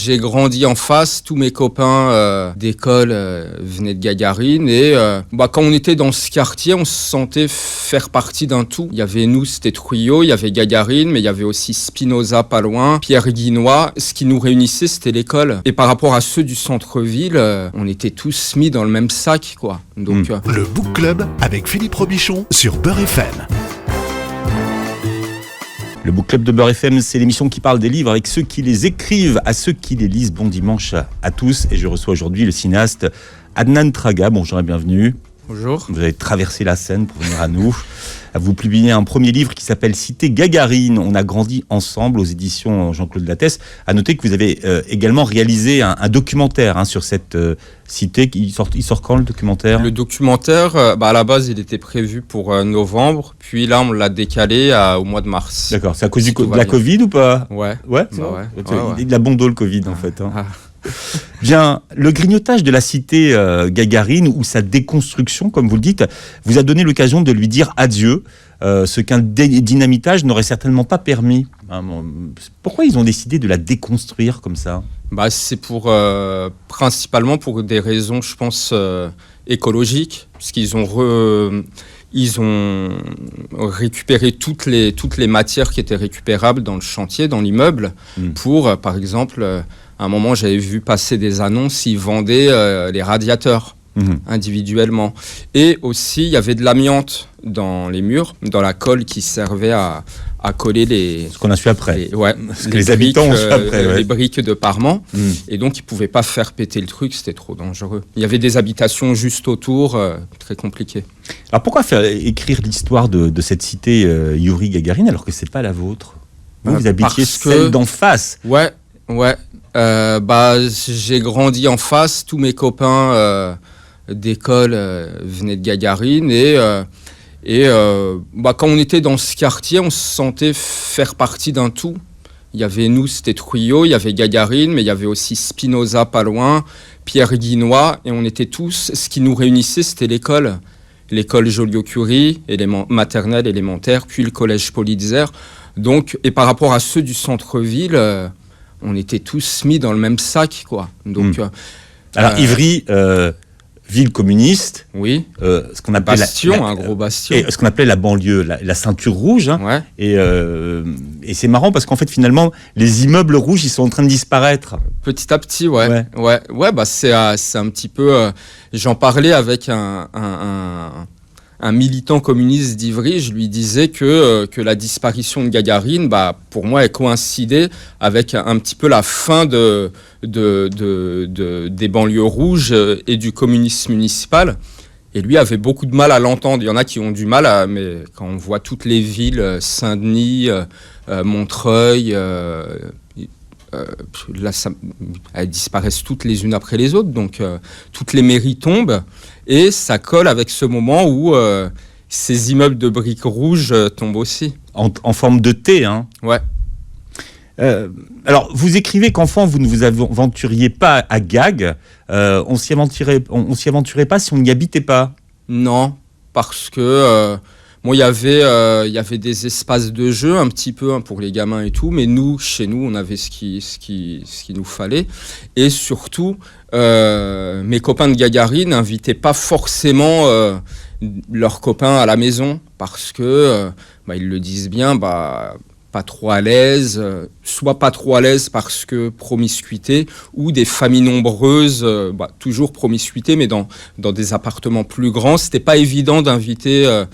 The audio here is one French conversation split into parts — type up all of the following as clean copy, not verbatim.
j'ai grandi en face, tous mes copains d'école venaient de Gagarine et quand on était dans ce quartier, on se sentait faire partie d'un tout. Il y avait nous, c'était Trujillo, il y avait Gagarine, mais il y avait aussi Spinoza pas loin, Pierre Guinois. Ce qui nous réunissait, c'était l'école. Et par rapport à ceux du centre-ville, on était tous mis dans le même sac, quoi. Donc, Le Book Club avec Philippe Robichon sur Beurre FM. Le Book Club de Beurre FM, c'est l'émission qui parle des livres avec ceux qui les écrivent, à ceux qui les lisent. Bon dimanche à tous. Et je reçois aujourd'hui le cinéaste Adnan Traga. Bonjour et bienvenue. Bonjour. Vous avez traversé la Seine pour venir à nous. Vous publiez un premier livre qui s'appelle Cité Gagarine. On a grandi ensemble aux éditions Jean-Claude Lattès. À noter que vous avez également réalisé un documentaire sur cette cité. Il sort quand le documentaire ? Le documentaire, à la base, il était prévu pour novembre. Puis là, on l'a décalé au mois de mars. D'accord. C'est à cause de la Covid ou pas ? Ouais. Ouais. Il a bon dos le Covid en fait. Bien, le grignotage de la cité Gagarine ou sa déconstruction, comme vous le dites, vous a donné l'occasion de lui dire adieu, ce qu'un dynamitage n'aurait certainement pas permis. Pourquoi ils ont décidé de la déconstruire comme ça ? C'est principalement pour des raisons, je pense, écologiques, parce qu'ils ont récupéré toutes les matières qui étaient récupérables dans le chantier, dans l'immeuble, pour, par exemple, à un moment, j'avais vu passer des annonces, ils vendaient les radiateurs individuellement. Et aussi, il y avait de l'amiante dans les murs, dans la colle qui servait à coller les... Ce qu'on a su après. Les habitants ont su après. Les briques de parement. Et donc, ils ne pouvaient pas faire péter le truc, c'était trop dangereux. Il y avait des habitations juste autour, très compliquées. Alors, pourquoi écrire l'histoire de cette cité Youri Gagarine alors que ce n'est pas la vôtre ? Vous habitiez celle d'en face. Ouais. J'ai grandi en face, tous mes copains d'école venaient de Gagarine et quand on était dans ce quartier, on se sentait faire partie d'un tout. Il y avait nous, c'était Trujillo, il y avait Gagarine, mais il y avait aussi Spinoza pas loin, Pierre Guinois, et on était tous, ce qui nous réunissait, c'était l'école Joliot-Curie, maternelle, élémentaire, puis le collège Politzer. Donc, et par rapport à ceux du centre-ville, on était tous mis dans le même sac, quoi. Donc, alors, Ivry, ville communiste. Oui. Ce qu'on appelle un gros bastion. Et ce qu'on appelait la banlieue, la ceinture rouge. Ouais. Et c'est marrant parce qu'en fait, finalement, les immeubles rouges, ils sont en train de disparaître. Petit à petit, ouais. C'est un petit peu... j'en parlais avec un militant communiste d'Ivry, je lui disais que la disparition de Gagarine, pour moi, elle coïncidait avec un petit peu la fin des banlieues rouges et du communisme municipal. Et lui avait beaucoup de mal à l'entendre. Il y en a qui ont du mal, mais quand on voit toutes les villes, Saint-Denis, Montreuil, là, elles disparaissent toutes les unes après les autres. Donc, toutes les mairies tombent. Et ça colle avec ce moment où ces immeubles de briques rouges tombent aussi. En forme de T, hein. Ouais. Alors, vous écrivez qu'enfant, vous ne vous aventuriez pas à Gag. On s'y aventurait pas si on n'y habitait pas. Non, parce que il y avait des espaces de jeu un petit peu pour les gamins et tout, mais chez nous, on avait ce qui nous fallait. Et surtout, mes copains de Gagarine n'invitaient pas forcément leurs copains à la maison parce que, ils le disent bien, pas trop à l'aise, soit pas trop à l'aise parce que promiscuité, ou des familles nombreuses, toujours promiscuité, mais dans des appartements plus grands. C'était pas évident d'inviter,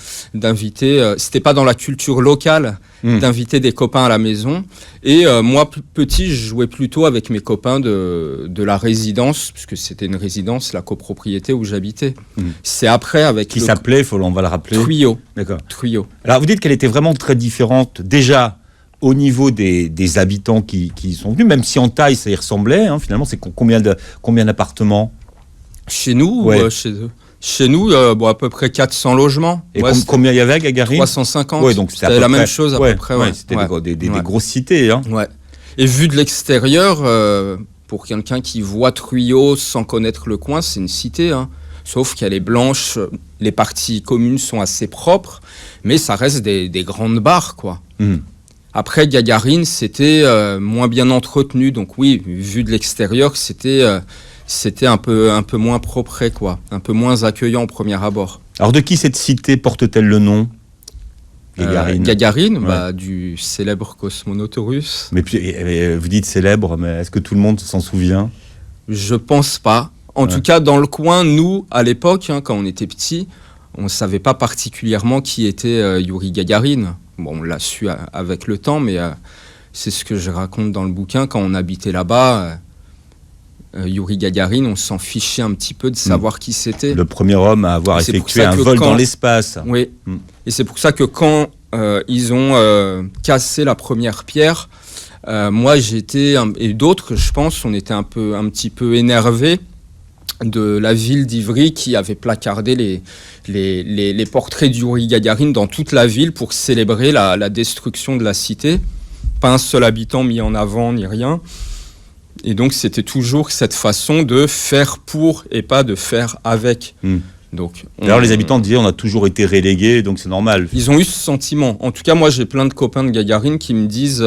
c'était pas dans la culture locale d'inviter des copains à la maison. Et moi, petit, je jouais plutôt avec mes copains de la résidence, puisque c'était une résidence, la copropriété où j'habitais. C'est après avec... Qui s'appelait, on va le rappeler. Trujillo. D'accord. Trujillo. Alors, vous dites qu'elle était vraiment très différente, déjà, au niveau des habitants qui sont venus, même si en taille, ça y ressemblait, finalement, c'est combien d'appartements ? Chez nous ouais. Ou chez eux ? Chez nous, à peu près 400 logements. Et combien il y avait à Gagarine ? 350. Ouais, donc c'était la même chose à peu près. Ouais. C'était des grosses cités. Ouais. Et vu de l'extérieur, pour quelqu'un qui voit Trujillo sans connaître le coin, c'est une cité. Sauf qu'elle est blanche, les parties communes sont assez propres, mais ça reste des grandes barres, quoi. Après, Gagarine, c'était moins bien entretenu. Donc oui, vu de l'extérieur, c'était un peu moins propre, quoi. Un peu moins accueillant au premier abord. Alors de qui cette cité porte-t-elle le nom ? Gagarine. Gagarine, du célèbre cosmonaute russe. Mais puis, vous dites célèbre, mais est-ce que tout le monde s'en souvient ? Je pense pas. En tout cas, dans le coin, nous, à l'époque, quand on était petits, on ne savait pas particulièrement qui était Youri Gagarine. Bon, on l'a su avec le temps, mais c'est ce que je raconte dans le bouquin. Quand on habitait là-bas, Youri Gagarine, on s'en fichait un petit peu de savoir qui c'était. Le premier homme à avoir effectué un vol dans l'espace. Oui, et c'est pour ça que quand ils ont cassé la première pierre, moi j'étais, et d'autres, je pense, on était un petit peu énervés de la ville d'Ivry qui avait placardé les portraits d'Youri Gagarine dans toute la ville pour célébrer la destruction de la cité. Pas un seul habitant mis en avant ni rien. Et donc c'était toujours cette façon de faire pour et pas de faire avec. Donc, d'ailleurs, les habitants disaient on a toujours été relégués, donc c'est normal. Ils ont eu ce sentiment. En tout cas, moi, j'ai plein de copains de Gagarine qui me disent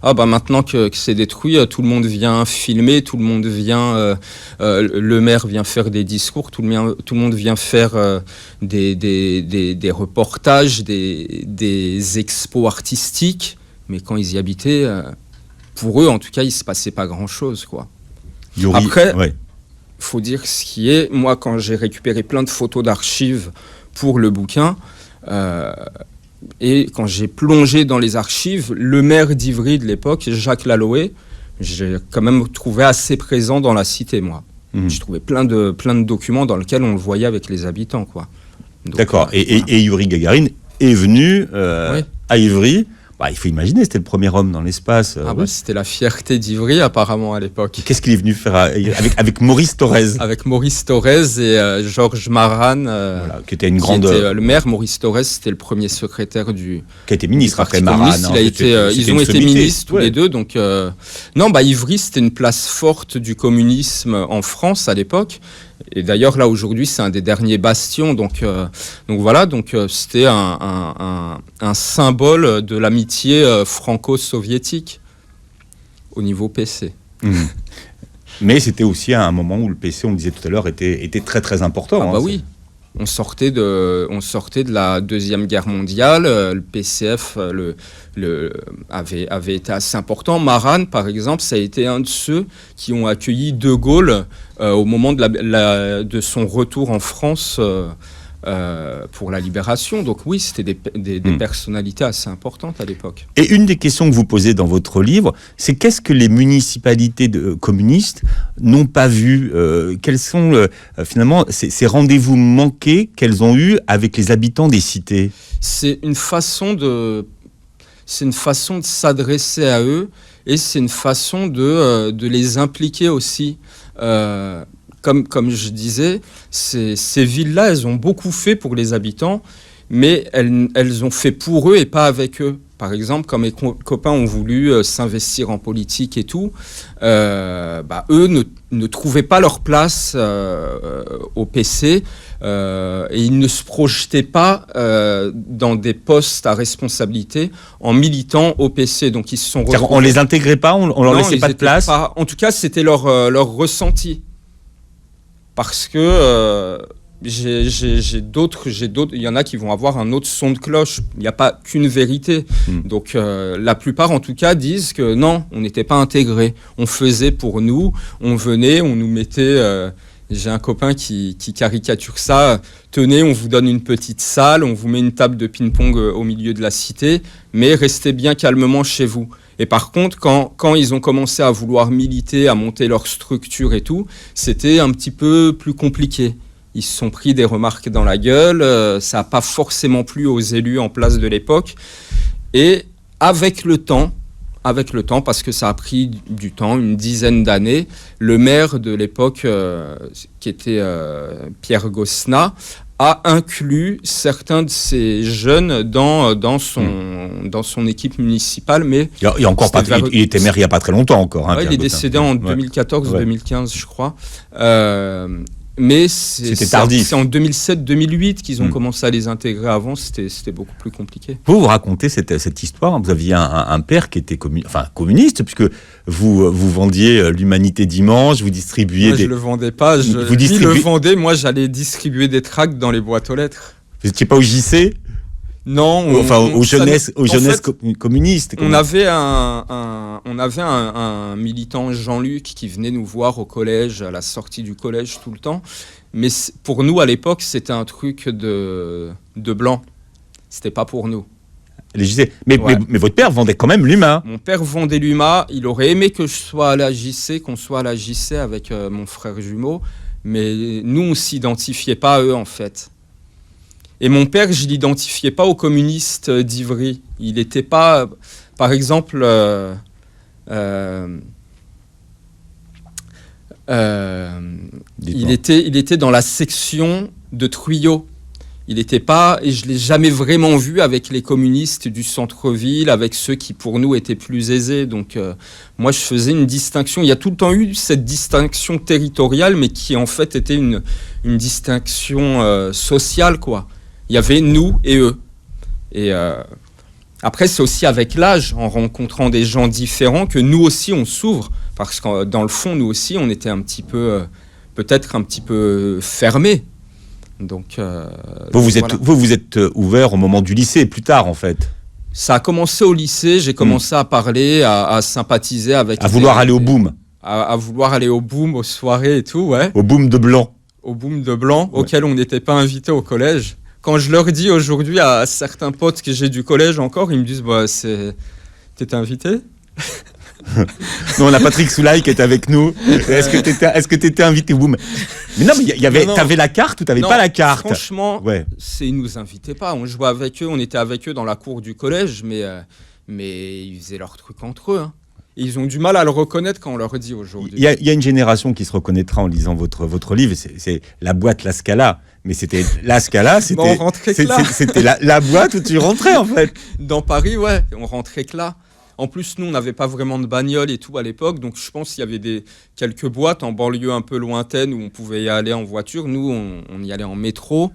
maintenant que c'est détruit, tout le monde vient filmer, tout le monde vient, le maire vient faire des discours, tout le monde vient faire des reportages, des expos artistiques. Mais quand ils y habitaient, pour eux, en tout cas, il se passait pas grand-chose, quoi. Youri, après. Ouais. Faut dire ce qui est. Moi, quand j'ai récupéré plein de photos d'archives pour le bouquin, et quand j'ai plongé dans les archives, le maire d'Ivry de l'époque, Jacques Laloé, j'ai quand même trouvé assez présent dans la cité, moi. J'ai trouvé plein de documents dans lesquels on le voyait avec les habitants, quoi. Donc, d'accord. Et Youri Gagarine est venu à Ivry. Il faut imaginer, c'était le premier homme dans l'espace. C'était la fierté d'Ivry, apparemment, à l'époque. Qu'est-ce qu'il est venu faire avec Maurice Thorez ? Avec Maurice Thorez et Georges Maran, qui était une grande... le maire. Maurice Thorez, c'était le premier secrétaire du... Qui a été ministre après Maran. Ils ont été ministres tous les deux. Donc, Ivry, c'était une place forte du communisme en France à l'époque. Et d'ailleurs, là, aujourd'hui, c'est un des derniers bastions. Donc voilà, c'était un symbole de l'amitié franco-soviétique au niveau PC. Mais c'était aussi un moment où le PC, on le disait tout à l'heure, était très, très important. Oui. On sortait de la Deuxième Guerre mondiale. Le PCF avait été assez important. Maran, par exemple, ça a été un de ceux qui ont accueilli De Gaulle au moment de son retour en France pour la libération. Donc oui, c'était des personnalités assez importantes à l'époque. Et une des questions que vous posez dans votre livre, c'est qu'est-ce que les municipalités communistes n'ont pas vu ? Quels sont finalement ces rendez-vous manqués qu'elles ont eus avec les habitants des cités ? C'est une façon de s'adresser à eux et c'est une façon de les impliquer aussi. Comme je disais, ces villes-là, elles ont beaucoup fait pour les habitants, mais elles ont fait pour eux et pas avec eux. Par exemple, quand mes copains ont voulu s'investir en politique et tout, eux ne trouvaient pas leur place au PC et ils ne se projetaient pas dans des postes à responsabilité en militant au PC. Donc ils se sont retrouvés... On les intégrait pas, on leur laissait pas de place. En tout cas, c'était leur ressenti. Parce que j'ai d'autres, il y en a qui vont avoir un autre son de cloche. Il n'y a pas qu'une vérité. Donc la plupart, en tout cas, disent que non, on n'était pas intégrés. On faisait pour nous, on venait, on nous mettait... j'ai un copain qui caricature ça. Tenez, on vous donne une petite salle, on vous met une table de ping-pong au milieu de la cité, mais restez bien calmement chez vous. Et par contre, quand ils ont commencé à vouloir militer, à monter leur structure et tout, c'était un petit peu plus compliqué. Ils se sont pris des remarques dans la gueule, ça n'a pas forcément plu aux élus en place de l'époque. Et avec le temps, parce que ça a pris du temps, une dizaine d'années, le maire de l'époque, qui était Pierre Gosselin, a inclus certains de ces jeunes dans son équipe municipale. Mais il était maire il n'y a pas très longtemps encore. Il est décédé en 2014 ou 2015, je crois. Mais c'était tardif. C'est en 2007-2008 qu'ils ont commencé à les intégrer. Avant, c'était beaucoup plus compliqué. Vous racontez cette histoire. Vous aviez un père qui était communiste, puisque vous vendiez l'Humanité Dimanche, vous distribuiez moi, je le vendais pas. Lui le vendait. Moi, j'allais distribuer des tracts dans les boîtes aux lettres. Vous n'étiez pas au JC ? Non, aux jeunesses communistes. On avait un militant, Jean-Luc, qui venait nous voir au collège, à la sortie du collège tout le temps. Mais pour nous, à l'époque, c'était un truc de blanc. C'était pas pour nous. Les JC. Mais votre père vendait quand même l'UMA. Mon père vendait l'UMA. Il aurait aimé que je sois à la JC, qu'on soit à la JC avec mon frère jumeau. Mais nous, on s'identifiait pas à eux, en fait. Et mon père, je ne l'identifiais pas aux communistes d'Ivry. Il n'était pas, par exemple, il était dans la section de Truyot. Il n'était pas, et je ne l'ai jamais vraiment vu avec les communistes du centre-ville, avec ceux qui pour nous étaient plus aisés. Donc moi, je faisais une distinction. Il y a tout le temps eu cette distinction territoriale, mais qui en fait était une distinction sociale, quoi. Il y avait nous et eux. Et après, c'est aussi avec l'âge, en rencontrant des gens différents, que nous aussi, on s'ouvre. Parce que dans le fond, nous aussi, on était peut-être un petit peu fermés. Donc, vous êtes ouvert au moment du lycée, plus tard, en fait. Ça a commencé au lycée. J'ai commencé à parler, à sympathiser avec... À vouloir aller au boom. À vouloir aller au boom, aux soirées et tout, ouais. Au boom de blanc. Au boom de blanc, ouais. Auquel on n'était pas invité au collège. Quand je leur dis aujourd'hui à certains potes que j'ai du collège encore, ils me disent t'étais invité ? Non, on a Patrick Soulaï qui est avec nous. Est-ce que t'étais invité au boom ? Mais non, mais t'avais la carte ou t'avais pas la carte ? Franchement, ils nous invitaient pas. On jouait avec eux, on était avec eux dans la cour du collège, mais ils faisaient leur truc entre eux. Hein. Et ils ont du mal à le reconnaître quand on leur dit aujourd'hui. Il y a une génération qui se reconnaîtra en lisant votre livre, c'est la boîte La Scala. Mais c'était La Scala, c'était la boîte où tu rentrais en fait. Dans Paris, ouais, on rentrait que là. En plus, nous, on n'avait pas vraiment de bagnole et tout à l'époque, donc je pense qu'il y avait quelques boîtes en banlieue un peu lointaine où on pouvait y aller en voiture. Nous, on y allait en métro.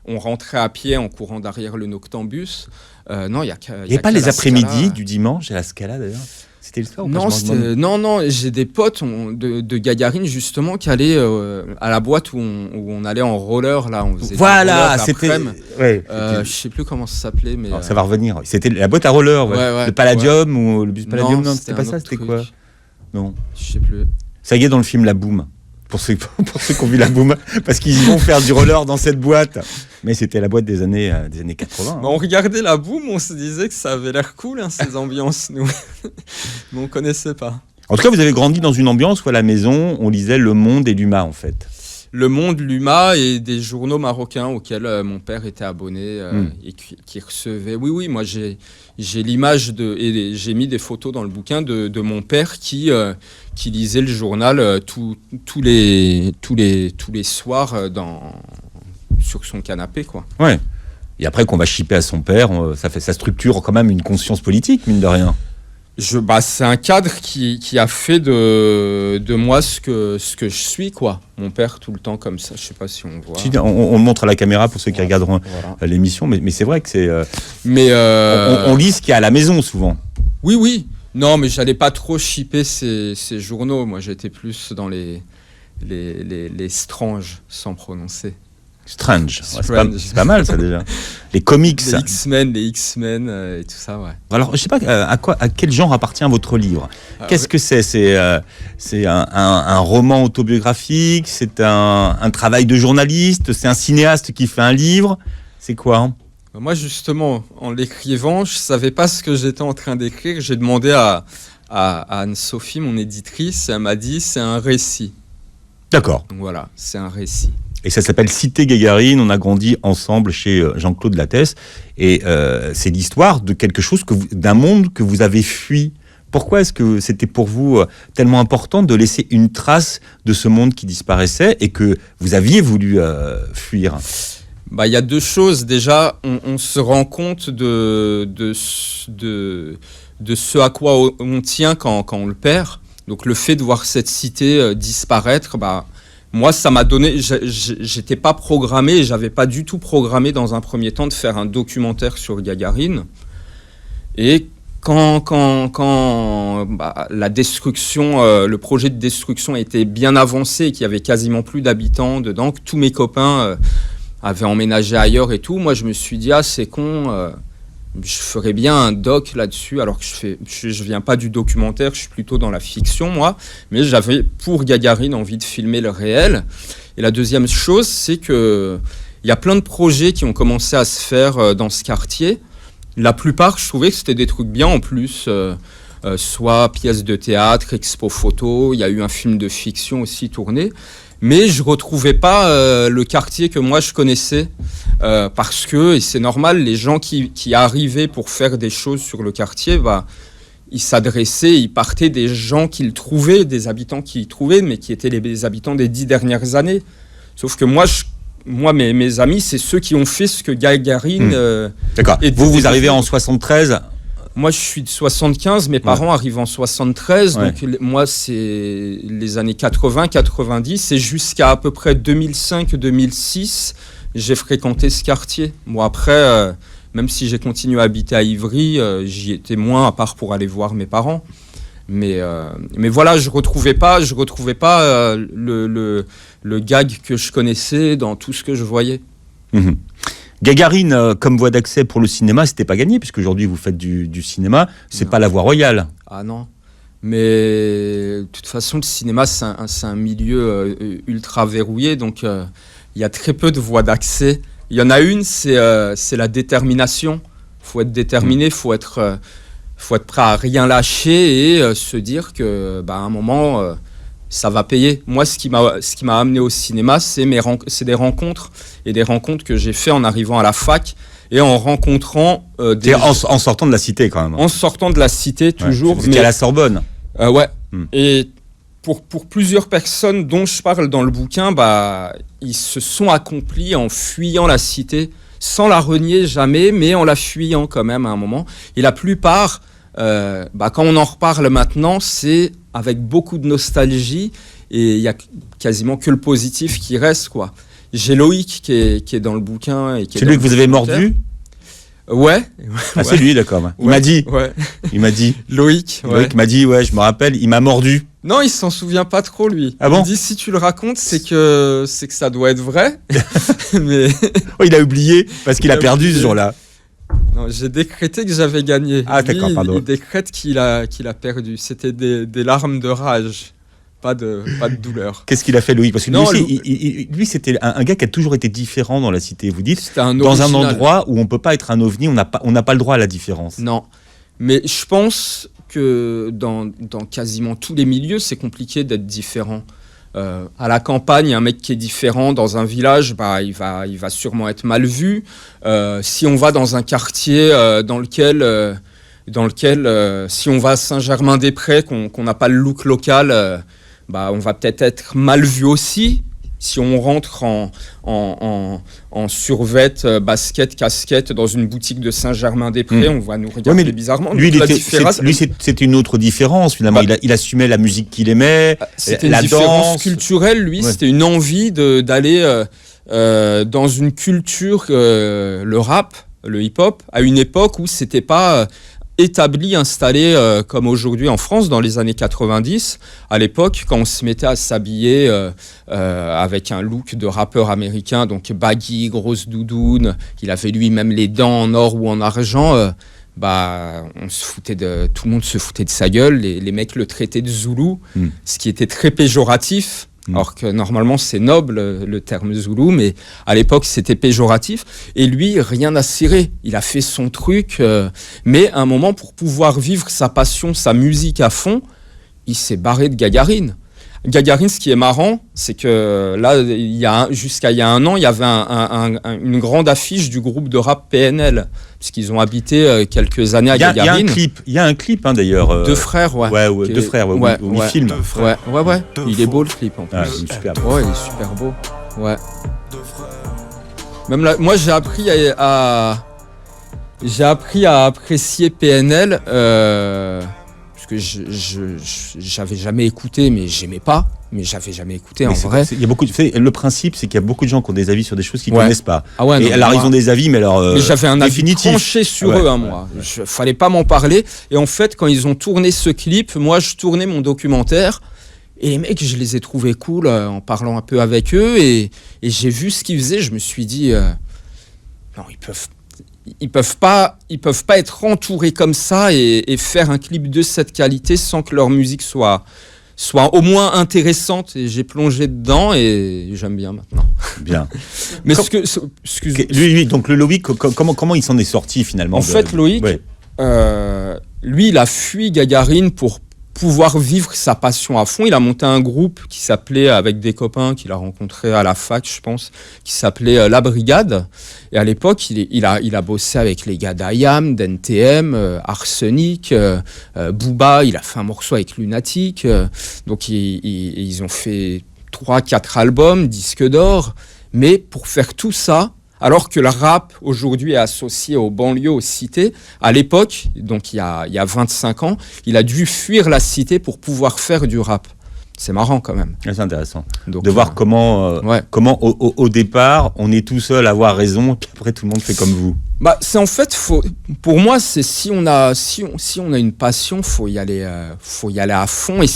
On rentrait à pied en courant derrière le Noctambus. Non, il y a pas les après-midi du dimanche à La Scala d'ailleurs. C'était le soir ou non, j'ai des potes de Gagarine justement qui allaient à la boîte où on allait en roller là. On faisait c'était. Je sais plus comment ça s'appelait, mais ça va revenir. C'était la boîte à roller, le Palladium ou le bus Palladium. Non, c'était pas ça. C'était quoi ? Non, je sais plus. Ça y est, dans le film La Boum. Pour ceux qui ont vu La Boum, parce qu'ils vont faire du roller dans cette boîte. Mais c'était la boîte des années 80. On regardait La Boum, on se disait que ça avait l'air cool, ces ambiances, nous. Mais on connaissait pas. En tout cas, vous avez grandi dans une ambiance où à la maison, on lisait Le Monde et l'UMA, en fait. Le Monde, l'UMA et des journaux marocains auxquels mon père était abonné et qui recevait. Oui, moi j'ai l'image et j'ai mis des photos dans le bouquin de mon père qui lisait le journal tous les soirs sur son canapé, quoi. Ouais. Et après qu'on va chipper à son père, ça structure quand même une conscience politique, mine de rien. C'est un cadre qui a fait de moi ce que je suis, quoi. Mon père, tout le temps comme ça, je sais pas si on voit. Si, on montre à la caméra pour ceux qui regarderont l'émission, mais c'est vrai que c'est... on lit ce qu'il y a à la maison, souvent. Oui. Non, mais j'allais pas trop shipper ces journaux. Moi, j'étais plus dans les stranges, sans prononcer. Strange. C'est pas mal ça déjà. Les comics. Les X-Men et tout ça, ouais. Alors je sais pas à quel genre appartient votre livre. Qu'est-ce que c'est ? C'est un roman autobiographique, c'est un travail de journaliste, c'est un cinéaste qui fait un livre, c'est quoi ? Moi justement, en l'écrivant, je savais pas ce que j'étais en train d'écrire. J'ai demandé à Anne-Sophie, mon éditrice, et elle m'a dit c'est un récit. D'accord. Donc voilà, c'est un récit. Et ça s'appelle Cité Gagarine, on a grandi ensemble chez Jean-Claude Lattès. Et c'est l'histoire de quelque chose, d'un monde que vous avez fui. Pourquoi est-ce que c'était pour vous tellement important de laisser une trace de ce monde qui disparaissait et que vous aviez voulu fuir ? Il y a deux choses. Déjà, on se rend compte de ce à quoi on tient quand on le perd. Donc le fait de voir cette cité disparaître, moi, ça m'a donné. J'étais pas programmé, j'avais pas du tout programmé dans un premier temps de faire un documentaire sur Gagarine. Et quand la destruction, le projet de destruction était bien avancé, qu'il y avait quasiment plus d'habitants dedans, que tous mes copains avaient emménagé ailleurs et tout, moi je me suis dit c'est con, je ferais bien un doc là-dessus, alors que je viens pas du documentaire, je suis plutôt dans la fiction moi, mais j'avais pour Gagarine envie de filmer le réel. Et la deuxième chose, c'est que il y a plein de projets qui ont commencé à se faire dans ce quartier. La plupart, je trouvais que c'était des trucs bien en plus, soit pièces de théâtre, expo photo, il y a eu un film de fiction aussi tourné, mais je retrouvais pas le quartier que moi je connaissais, parce que, et c'est normal, les gens qui arrivaient pour faire des choses sur le quartier, ils s'adressaient, ils partaient des gens qu'ils trouvaient, des habitants qu'ils trouvaient, mais qui étaient les habitants des 10 dernières années. Sauf que moi, mes amis, c'est ceux qui ont fait ce que Gagarine... D'accord. Vous arrivez en 73 ? Moi, je suis de 75, mes parents arrivent en 73, donc moi, c'est les années 80, 90, et jusqu'à à peu près 2005-2006, j'ai fréquenté ce quartier. Moi, après, même si j'ai continué à habiter à Ivry, j'y étais moins, à part pour aller voir mes parents. Mais voilà, je retrouvais pas le gag que je connaissais dans tout ce que je voyais. Mmh. Gagarine, comme voie d'accès pour le cinéma, c'était pas gagné, puisque aujourd'hui vous faites du cinéma, c'est pas la voie royale. Ah non, mais de toute façon, le cinéma, c'est un milieu ultra verrouillé, donc il y a très peu de voies d'accès. Il y en a une, c'est la détermination. Il faut être déterminé, il faut être prêt à rien lâcher et se dire que à un moment ça va payer. Moi, ce qui m'a amené au cinéma, c'est des rencontres, et des rencontres que j'ai fait en arrivant à la fac et en rencontrant en sortant de la cité quand même. En sortant de la cité toujours. Vous étiez à la Sorbonne. Ouais. Et pour plusieurs personnes dont je parle dans le bouquin, ils se sont accomplis en fuyant la cité, sans la renier jamais, mais en la fuyant quand même à un moment. Et la plupart, quand on en reparle maintenant, c'est avec beaucoup de nostalgie, et il y a quasiment que le positif qui reste, quoi. J'ai Loïc qui est dans le bouquin. C'est lui que vous avez mordu ? Ouais. Ah, c'est lui, d'accord. Il m'a dit. Ouais. Il m'a dit. Loïc m'a dit, je me rappelle, il m'a mordu. Non, il s'en souvient pas trop, lui. Ah bon ? Il dit, si tu le racontes, c'est que ça doit être vrai. Mais... il a oublié, parce qu'il a perdu ce jour-là. Non, j'ai décrété que j'avais gagné. Ah, d'accord, pardon. Il décrète qu'il a perdu. C'était des larmes de rage, pas de douleur. Qu'est-ce qu'il a fait, Loïc ? Parce que lui, c'était un gars qui a toujours été différent dans la cité. Vous dites, dans un endroit où on ne peut pas être un ovni, on n'a pas le droit à la différence. Non, mais je pense que dans quasiment tous les milieux, c'est compliqué d'être différent. À la campagne, un mec qui est différent dans un village, il va sûrement être mal vu. Si on va dans un quartier dans lequel si on va à Saint-Germain-des-Prés, qu'on n'a pas le look local, on va peut-être être mal vu aussi. Si on rentre en survêt, basket, casquette dans une boutique de Saint-Germain-des-Prés, on va nous regarder bizarrement. Lui, c'était une autre différence finalement. Il assumait la musique qu'il aimait, c'était la une différence danse culturelle. Lui, c'était une envie d'aller dans une culture, le rap, le hip-hop, à une époque où c'était pas établi, installé comme aujourd'hui en France dans les années 90. À l'époque, quand on se mettait à s'habiller avec un look de rappeur américain, donc baggy, grosse doudoune, qu'il avait lui-même les dents en or ou en argent, on se foutait tout le monde se foutait de sa gueule. Les mecs le traitaient de Zoulou, ce qui était très péjoratif. Alors que normalement c'est noble le terme Zoulou, mais à l'époque c'était péjoratif. Et lui, rien à cirer. Il a fait son truc, mais à un moment, pour pouvoir vivre sa passion, sa musique à fond, il s'est barré de Gagarine. Gagarine, ce qui est marrant, c'est que là, jusqu'à il y a un an, il y avait une grande affiche du groupe de rap PNL, puisqu'ils ont habité quelques années à Gagarine. Il y a un clip d'ailleurs. Deux frères, où ils filment. Ouais. Il est beau le clip en plus. Il est super beau. Ouais, il est super beau. Ouais. Même là, moi, j'ai appris à apprécier PNL. Que j'avais jamais écouté, mais j'aimais pas. mais j'avais jamais écouté en vrai. Il y a beaucoup le principe, c'est qu'il y a beaucoup de gens qui ont des avis sur des choses qu'ils connaissent pas. Ah ouais, et alors, ils ont des avis, mais j'avais un avis définitif. tranché sur eux, moi. Fallait pas m'en parler. Et en fait, quand ils ont tourné ce clip, moi, je tournais mon documentaire. Et les mecs, je les ai trouvés cool en parlant un peu avec eux. Et j'ai vu ce qu'ils faisaient. Je me suis dit, non, ils peuvent pas être entourés comme ça et faire un clip de cette qualité sans que leur musique soit au moins intéressante. Et j'ai plongé dedans et j'aime bien maintenant. Bien. Mais lui, donc le Loïc, comment il s'en est sorti finalement? En fait, Loïc, lui, il a fui Gagarine pour pouvoir vivre sa passion à fond. Il a monté un groupe qui s'appelait, avec des copains qu'il a rencontrés à la fac, je pense, qui s'appelait La Brigade. Et à l'époque, il a bossé avec les gars d'IAM, d'NTM, Arsenic, Booba. Il a fait un morceau avec Lunatic. Donc, ils ont fait 3-4 albums, disques d'or. Mais pour faire tout ça, alors que le rap aujourd'hui est associé aux banlieues, aux cités, à l'époque, donc il y a 25 ans, il a dû fuir la cité pour pouvoir faire du rap. C'est marrant quand même. C'est intéressant donc, de voir comment au départ on est tout seul à avoir raison, puis après tout le monde fait comme vous. Bah, c'est en fait, pour moi, c'est si on a une passion, faut y aller à fond. Et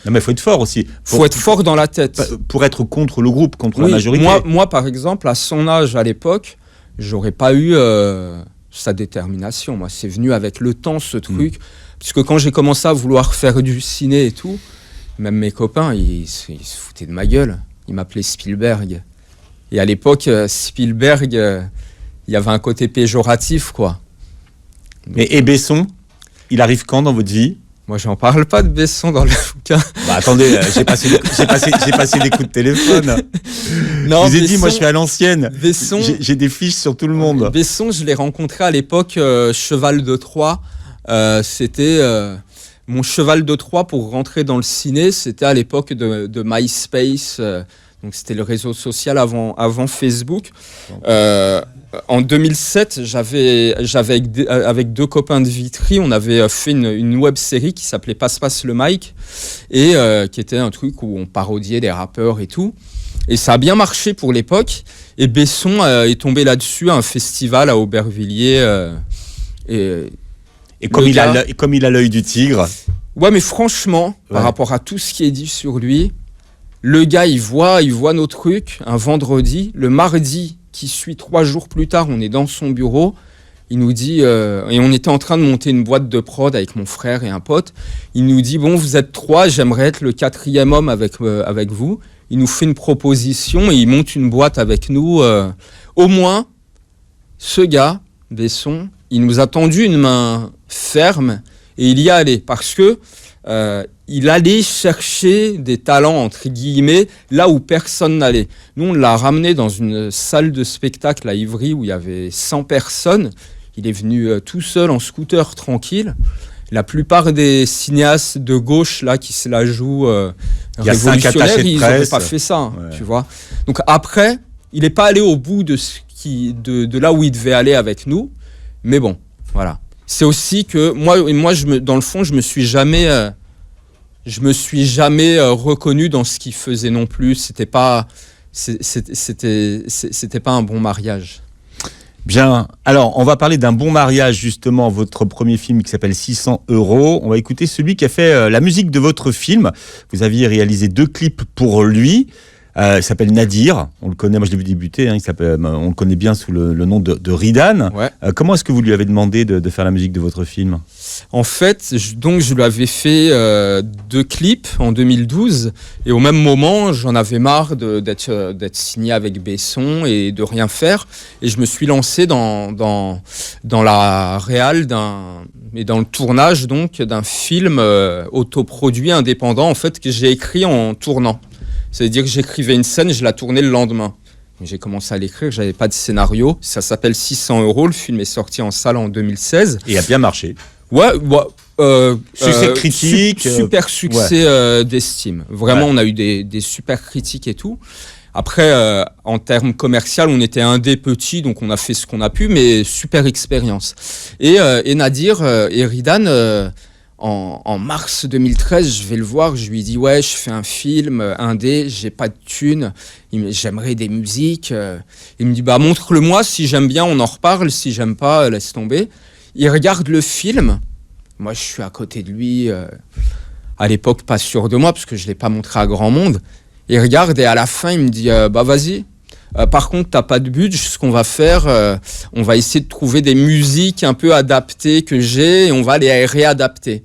non mais faut être fort aussi. Faut être fort dans la tête. Pour être contre le groupe, contre la majorité. Moi, par exemple, à son âge à l'époque, j'aurais pas eu sa détermination. Moi, c'est venu avec le temps, ce truc. Parce que quand j'ai commencé à vouloir faire du ciné et tout, même mes copains, ils se foutaient de ma gueule. Ils m'appelaient Spielberg. Et à l'époque, Spielberg, il y avait un côté péjoratif, quoi. Donc, et Besson, il arrive quand dans votre vie? Moi, j'en parle pas de Besson dans le bouquin. Bah attendez, j'ai passé des coups de téléphone. Non, je vous ai dit, moi, je suis à l'ancienne. Besson, j'ai des fiches sur tout le monde. Besson, je l'ai rencontré à l'époque, cheval de Troie. C'était... mon cheval de Troie pour rentrer dans le ciné, c'était à l'époque de MySpace, donc c'était le réseau social avant Facebook. En 2007, j'avais avec deux copains de Vitry, on avait fait une web série qui s'appelait Passe le mic et qui était un truc où on parodiait des rappeurs et tout. Et ça a bien marché pour l'époque. Et Besson est tombé là-dessus à un festival à Aubervilliers. Et comme il a l'œil du tigre. Ouais, mais franchement, par rapport à tout ce qui est dit sur lui, le gars, il voit nos trucs un vendredi. Le mardi qui suit, 3 jours plus tard, on est dans son bureau. Il nous dit, et on était en train de monter une boîte de prod avec mon frère et un pote. Il nous dit, bon, vous êtes 3, j'aimerais être le 4e homme avec vous. Il nous fait une proposition et il monte une boîte avec nous. Au moins, ce gars, Besson, il nous a tendu une main ferme et il y est allé parce que il allait chercher des talents entre guillemets là où personne n'allait. Nous, on l'a ramené dans une salle de spectacle à Ivry où il y avait 100 personnes. Il est venu tout seul en scooter tranquille. La plupart des cinéastes de gauche là qui se la jouent révolutionnaires, ils n'auraient pas fait ça, tu vois. Donc après, il n'est pas allé au bout de là où il devait aller avec nous. Mais bon, voilà. C'est aussi que moi, dans le fond, je me suis jamais reconnu dans ce qu'il faisait non plus. C'était pas un bon mariage. Bien. Alors, on va parler d'un bon mariage, justement, votre premier film qui s'appelle 600 €. On va écouter celui qui a fait la musique de votre film. Vous aviez réalisé 2 clips pour lui. Il s'appelle Nadir, on le connaît, moi je l'ai vu débuter, on le connaît bien sous le nom de Ridan. Ouais. Comment est-ce que vous lui avez demandé de faire la musique de votre film ? En fait, je lui avais fait 2 clips en 2012 et au même moment, j'en avais marre d'être signé avec Besson et de rien faire. Et je me suis lancé dans la réal et dans le tournage donc, d'un film autoproduit indépendant en fait, que j'ai écrit en tournant. C'est-à-dire que j'écrivais une scène, je la tournais le lendemain. J'ai commencé à l'écrire, j'avais pas de scénario. Ça s'appelle 600 €. Le film est sorti en salle en 2016. Et a bien marché. Ouais. Succès critique. Super succès d'estime. Vraiment, on a eu des super critiques et tout. Après, en termes commerciaux, on était un des petits, donc on a fait ce qu'on a pu, mais super expérience. Et Nadir et Ridan, en mars 2013, je vais le voir, je lui dis ouais, je fais un film indé, j'ai pas de thunes, j'aimerais des musiques. Il me dit bah montre-le-moi, si j'aime bien on en reparle, si j'aime pas laisse tomber. Il regarde le film, moi je suis à côté de lui, à l'époque pas sûr de moi parce que je l'ai pas montré à grand monde. Il regarde et à la fin il me dit bah vas-y. Par contre, t'as pas de budget, ce qu'on va faire, on va essayer de trouver des musiques un peu adaptées que j'ai et on va les réadapter.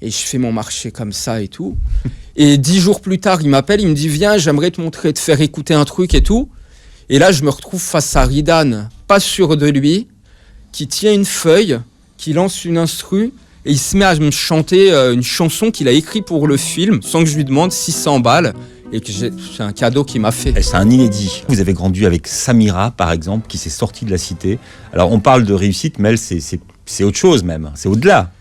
Et je fais mon marché comme ça et tout. Et 10 jours plus tard, il m'appelle, il me dit viens, j'aimerais te montrer, te faire écouter un truc et tout. Et là, je me retrouve face à Ridan, pas sûr de lui, qui tient une feuille, qui lance une instru et il se met à me chanter une chanson qu'il a écrite pour le film sans que je lui demande 600 balles. Et que c'est un cadeau qu'il m'a fait. Et c'est un inédit. Vous avez grandi avec Samira, par exemple, qui s'est sortie de la cité. Alors, on parle de réussite, mais elle, c'est autre chose même. C'est au-delà.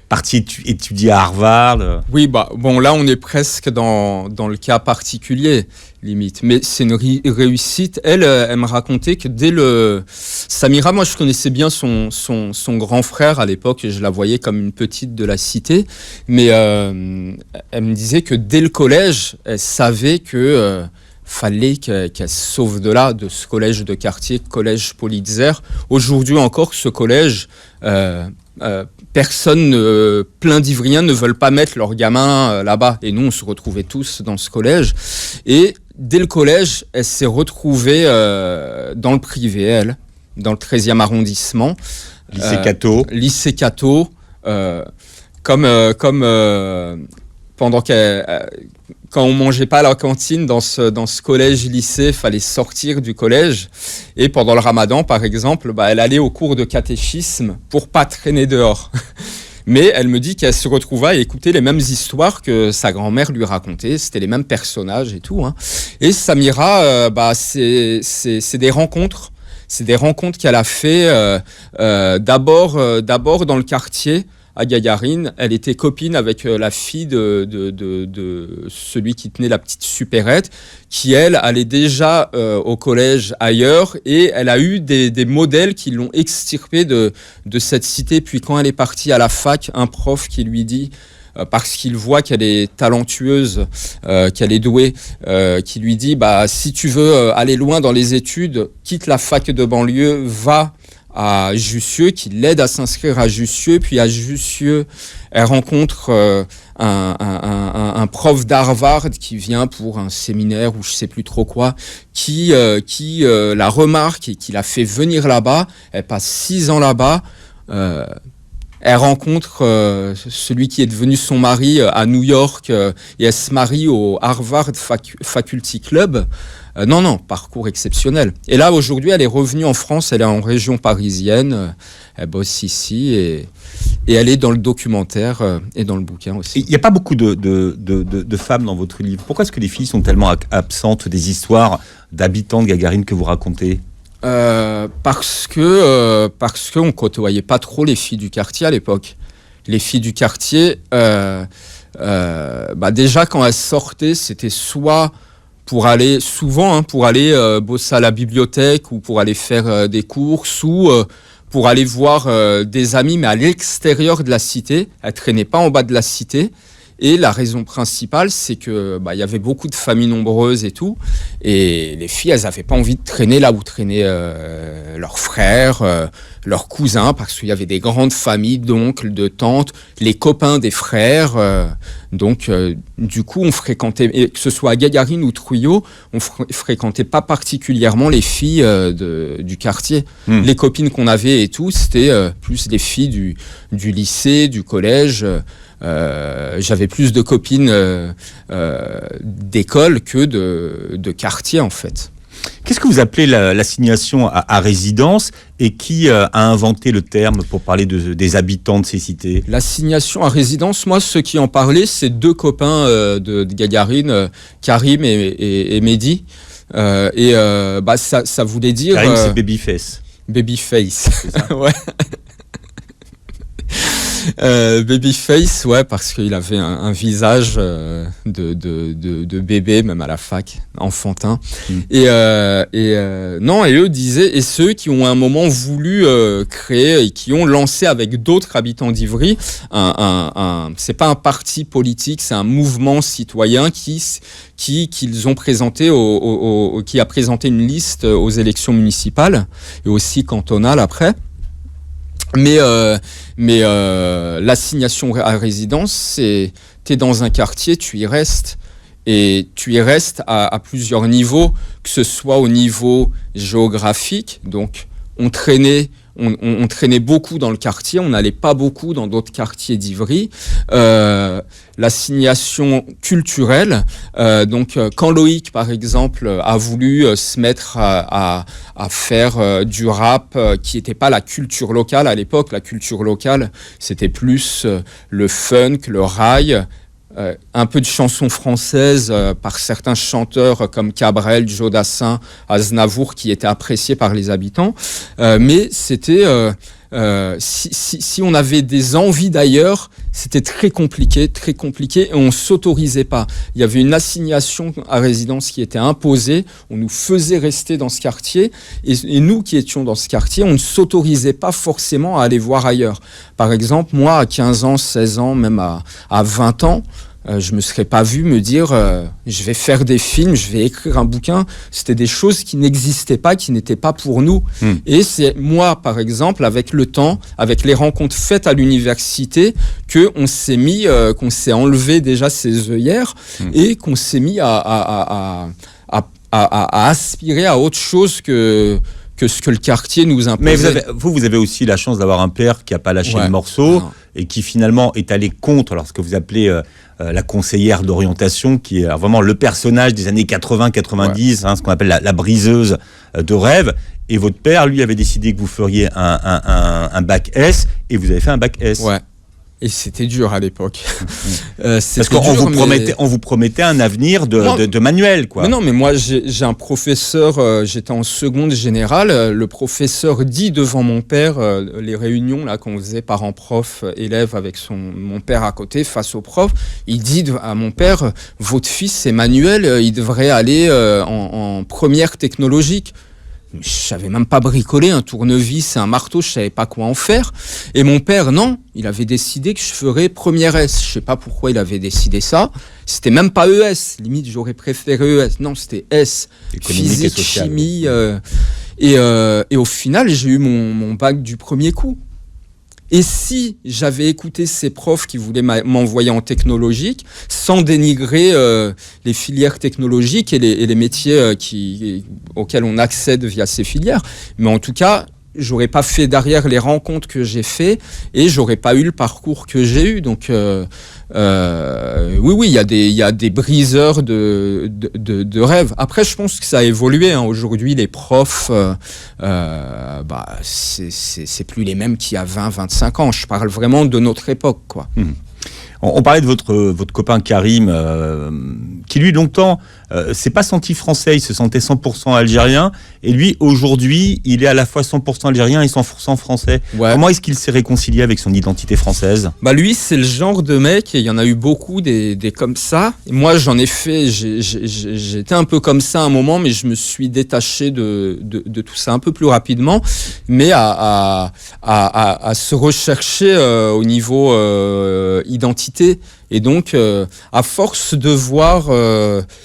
Partie étudier à Harvard. Oui, bah bon, là, on est presque dans le cas particulier, limite. Mais c'est une réussite. Elle me racontait que Samira, moi, je connaissais bien son grand frère à l'époque et je la voyais comme une petite de la cité. Mais elle me disait que dès le collège, elle savait que fallait qu'elle se sauve de ce collège de quartier, collège Politzer. Aujourd'hui encore, ce collège... plein d'Ivriens ne veulent pas mettre leurs gamins là-bas. Et nous, on se retrouvait tous dans ce collège. Et dès le collège, elle s'est retrouvée dans le privé, elle, dans le 13e arrondissement. Lycée Cateau. Lycée Cateau. Pendant quand on mangeait pas à la cantine dans ce collège-lycée, fallait sortir du collège. Et pendant le ramadan, par exemple, elle allait au cours de catéchisme pour pas traîner dehors. Mais elle me dit qu'elle se retrouvait à écouter les mêmes histoires que sa grand-mère lui racontait. C'était les mêmes personnages et tout. Hein. Et Samira, c'est des rencontres. C'est des rencontres qu'elle a fait d'abord dans le quartier. À Gagarine, elle était copine avec la fille de celui qui tenait la petite supérette, qui elle allait déjà au collège ailleurs et elle a eu des modèles qui l'ont extirpée de cette cité. Puis quand elle est partie à la fac, un prof qui lui dit, parce qu'il voit qu'elle est talentueuse, qu'elle est douée, qui lui dit si tu veux aller loin dans les études, quitte la fac de banlieue, va à Jussieu, qui l'aide à s'inscrire à Jussieu. Puis à Jussieu, elle rencontre un prof d'Harvard qui vient pour un séminaire ou je sais plus trop quoi, qui la remarque et qui la fait venir là-bas. Elle passe 6 ans là-bas. Elle rencontre celui qui est devenu son mari à New York et elle se marie au Harvard Faculty Club. Non, parcours exceptionnel. Et là, aujourd'hui, elle est revenue en France, elle est en région parisienne, elle bosse ici et elle est dans le documentaire et dans le bouquin aussi. Il n'y a pas beaucoup de femmes dans votre livre. Pourquoi est-ce que les filles sont tellement absentes des histoires d'habitants de Gagarine que vous racontez ? Parce que on côtoyait pas trop les filles du quartier à l'époque. Les filles du quartier, déjà quand elles sortaient, c'était soit pour aller bosser à la bibliothèque ou pour aller faire des courses ou pour aller voir des amis, mais à l'extérieur de la cité. Elles traînaient pas en bas de la cité. Et la raison principale, c'est que y avait beaucoup de familles nombreuses et tout, et les filles, elles avaient pas envie de traîner là où traînaient leurs frères, leurs cousins, parce qu'il y avait des grandes familles d'oncles, de tantes, les copains des frères. Donc, du coup, on fréquentait, que ce soit à Gagarine ou Trujillo, on fréquentait pas particulièrement les filles du quartier. Les copines qu'on avait et tout, c'était plus des filles du lycée, du collège. J'avais plus de copines d'école que de quartier en fait. Qu'est-ce que vous appelez l'assignation à résidence et qui a inventé le terme pour parler des habitants de ces cités ? L'assignation à résidence, moi ceux qui en parlaient, c'est 2 copains de Gagarine, Karim et Mehdi. Ça voulait dire... Karim c'est Babyface. Babyface, c'est ça. Ouais. Babyface, ouais, parce qu'il avait un visage de bébé, même à la fac, enfantin. Et eux disaient, et ceux qui ont à un moment voulu créer et qui ont lancé avec d'autres habitants d'Ivry, c'est pas un parti politique, c'est un mouvement citoyen qu'ils ont présenté qui a présenté une liste aux élections municipales et aussi cantonales après. Mais l'assignation à résidence, c'est t'es dans un quartier, tu y restes. Et tu y restes à plusieurs niveaux, que ce soit au niveau géographique, donc on traînait beaucoup dans le quartier, on n'allait pas beaucoup dans d'autres quartiers d'Ivry. L'assignation culturelle, donc quand Loïc par exemple a voulu se mettre à faire du rap qui n'était pas la culture locale à l'époque, la culture locale c'était plus le funk, le rail, un peu de chansons françaises par certains chanteurs comme Cabrel, Jodassin, Aznavour qui étaient appréciés par les habitants, mais c'était si on avait des envies d'ailleurs, c'était très compliqué et on s'autorisait pas. Il y avait une assignation à résidence qui était imposée, on nous faisait rester dans ce quartier et nous qui étions dans ce quartier, on ne s'autorisait pas forcément à aller voir ailleurs. Par exemple, moi à 15 ans, 16 ans, même à 20 ans, je me serais pas vu me dire je vais faire des films, je vais écrire un bouquin. C'était des choses qui n'existaient pas, qui n'étaient pas pour nous. Et c'est moi, par exemple, avec le temps, avec les rencontres faites à l'université, qu'on s'est enlevé déjà ses œillères et qu'on s'est mis à aspirer à autre chose que ce que le quartier nous imposait. Mais vous avez aussi la chance d'avoir un père qui n'a pas lâché le morceau et qui finalement est allé contre, alors ce que vous appelez la conseillère d'orientation, qui est vraiment le personnage des années 80-90, ce qu'on appelle la briseuse de rêve. Et votre père, lui, avait décidé que vous feriez un bac S et vous avez fait un bac S. Ouais. Et c'était dur à l'époque. Parce qu'on vous promettait un avenir de manuel, quoi. Mais non, mais moi, j'ai un professeur, j'étais en seconde générale, le professeur dit devant mon père, les réunions là qu'on faisait parents-prof, élèves avec mon père à côté, face au prof, il dit à mon père, votre fils Emmanuel, il devrait aller en première technologique. Je savais même pas bricoler un tournevis et un marteau, je savais pas quoi en faire. Et mon père, non, il avait décidé que je ferais première S. Je sais pas pourquoi il avait décidé ça. C'était même pas ES. Limite, j'aurais préféré ES. Non, c'était S. Physique, chimie. Et au final, j'ai eu mon bac du premier coup. Et si j'avais écouté ces profs qui voulaient m'envoyer en technologique, sans dénigrer les filières technologiques et les métiers auxquels on accède via ces filières, mais en tout cas, j'aurais pas fait derrière les rencontres que j'ai fait et j'aurais pas eu le parcours que j'ai eu. Donc oui, il y a des briseurs de rêves. Après, je pense que ça a évolué. Aujourd'hui, les profs, c'est plus les mêmes qu'il y a 20-25 ans. Je parle vraiment de notre époque, quoi. On parlait de votre copain Karim, qui lui longtemps s'est pas senti français, il se sentait 100% algérien, et lui aujourd'hui il est à la fois 100% algérien et 100% français. Ouais. Comment est-ce qu'il s'est réconcilié avec son identité française ? Lui c'est le genre de mec, et il y en a eu beaucoup des comme ça, et moi j'en ai fait, j'étais un peu comme ça à un moment, mais je me suis détaché de tout ça un peu plus rapidement, mais à se rechercher au niveau identité. Et donc, à force de voir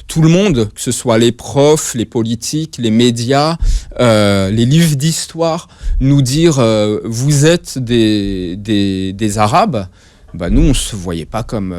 tout le monde, que ce soit les profs, les politiques, les médias, les livres d'histoire, nous dire vous êtes des Arabes, nous on se voyait pas comme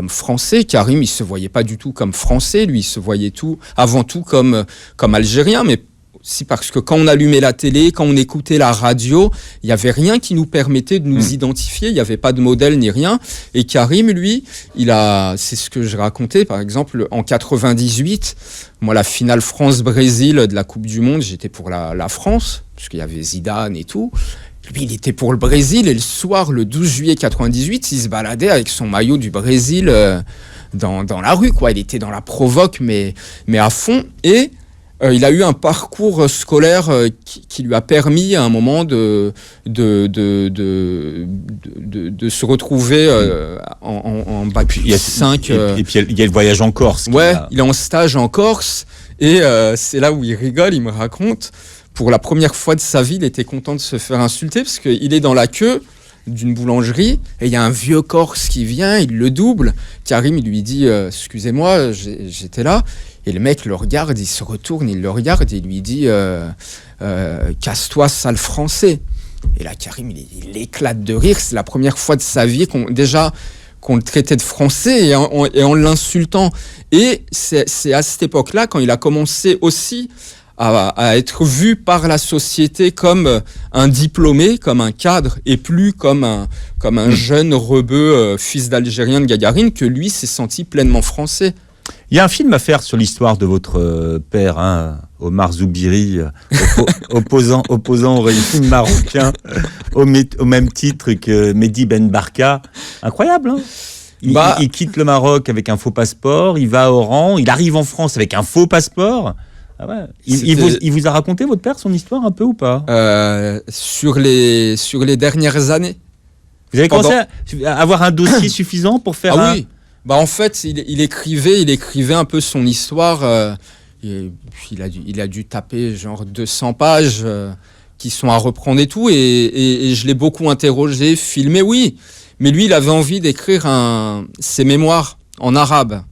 français. Karim il se voyait pas du tout comme français, lui il se voyait avant tout comme algérien, mais si parce que quand on allumait la télé, quand on écoutait la radio, il n'y avait rien qui nous permettait de nous identifier, il n'y avait pas de modèle ni rien. Et Karim, lui, c'est ce que je racontais, par exemple, en 98, moi, la finale France-Brésil de la Coupe du Monde, j'étais pour la France, parce qu'il y avait Zidane et tout. Lui, il était pour le Brésil, et le soir, le 12 juillet 98, il se baladait avec son maillot du Brésil dans la rue, quoi. Il était dans la provoque, mais à fond. Et Il a eu un parcours scolaire qui lui a permis à un moment de se retrouver en bac 5. Et puis il y a le voyage en Corse. Ouais, il est en stage en Corse et c'est là où il rigole, il me raconte. Pour la première fois de sa vie, il était content de se faire insulter parce qu'il est dans la queue d'une boulangerie et il y a un vieux Corse qui vient, il le double. Karim, il lui dit excusez-moi, j'étais là. Et le mec le regarde, il se retourne, il le regarde et il lui dit casse-toi, sale français. Et là, Karim, il éclate de rire. C'est la première fois de sa vie qu'on le traitait de français et en l'insultant. Et c'est à cette époque-là, quand il a commencé aussi à être vu par la société comme un diplômé, comme un cadre, et plus comme un jeune rebeu fils d'Algérien de Gagarine, que lui s'est senti pleinement français. Il y a un film à faire sur l'histoire de votre père, Omar Zoubiri, opposant au régime marocain, au même titre que Mehdi Ben Barka. Incroyable, hein? Il quitte le Maroc avec un faux passeport, il va à Oran, il arrive en France avec un faux passeport. Ah ouais. Il vous a raconté, votre père, son histoire un peu ou pas? Sur les dernières années. Vous avez commencé à avoir un dossier suffisant pour faire oui. Bah en fait, il écrivait un peu son histoire. Il a dû taper genre 200 pages qui sont à reprendre et tout. Et je l'ai beaucoup interrogé, filmé, oui. Mais lui, il avait envie d'écrire ses mémoires en arabe.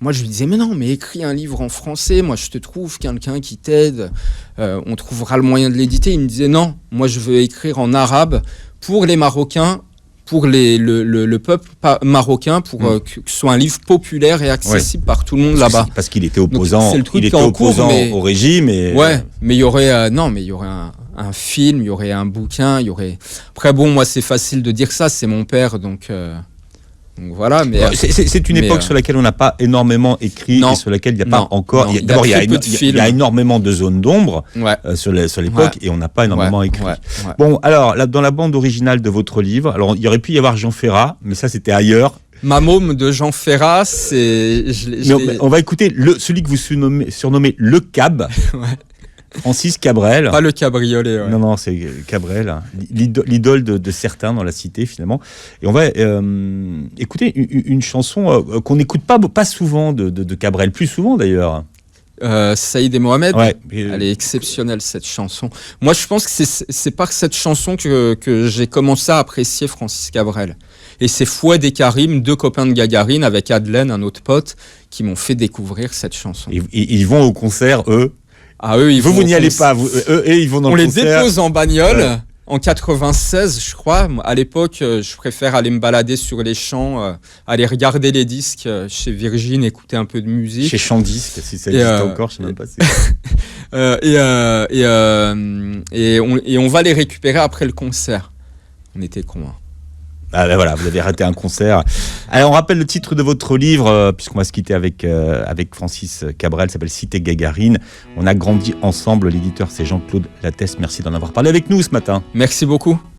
Moi, je lui disais, mais non, mais écris un livre en français. Moi, je te trouve quelqu'un qui t'aide. On trouvera le moyen de l'éditer. Il me disait, non, moi, je veux écrire en arabe pour les Marocains, pour le peuple marocain, pour que ce soit un livre populaire et accessible par tout le monde là-bas. Parce qu'il était opposant, au régime. Et... Ouais, mais il y aurait un film, il y aurait un bouquin, il y aurait... Après, bon, moi, c'est facile de dire ça, c'est mon père, donc voilà. Mais c'est une époque sur laquelle on n'a pas énormément écrit et sur laquelle il n'y a pas encore... D'abord, il y a énormément de zones d'ombre sur l'époque et on n'a pas énormément écrit. Bon, alors, dans la bande originale de votre livre, alors il y aurait pu y avoir Jean Ferrat, mais ça, c'était ailleurs. Ma môme de Jean Ferrat, c'est... On va écouter celui que vous surnommez le Cab. Francis Cabrel. Pas le cabriolet. Ouais. Non, c'est Cabrel, l'idole de certains dans la cité finalement. Et on va écouter une chanson qu'on n'écoute pas souvent de Cabrel, plus souvent d'ailleurs. Saïd et Mohamed, ouais. Elle est exceptionnelle cette chanson. Moi je pense que c'est par cette chanson que j'ai commencé à apprécier Francis Cabrel. Et c'est Fouad et Karim, 2 copains de Gagarine, avec Adelaine, un autre pote, qui m'ont fait découvrir cette chanson. Et ils vont au concert, eux. Ah, eux, vous n'y allez pas. Eux, ils vont dans le concert. On les dépose en bagnole en 96, je crois. À l'époque, je préfère aller me balader sur les champs, aller regarder les disques chez Virgin, écouter un peu de musique. Chez Chandisque, si ça existe encore, je ne sais même pas. Et on va les récupérer après le concert. On était cons. Hein. Ah ben voilà, vous avez raté un concert. Alors on rappelle le titre de votre livre, puisqu'on va se quitter avec Francis Cabrel, ça s'appelle Cité Gagarine. On a grandi ensemble, l'éditeur c'est Jean-Claude Lattès. Merci d'en avoir parlé avec nous ce matin. Merci beaucoup.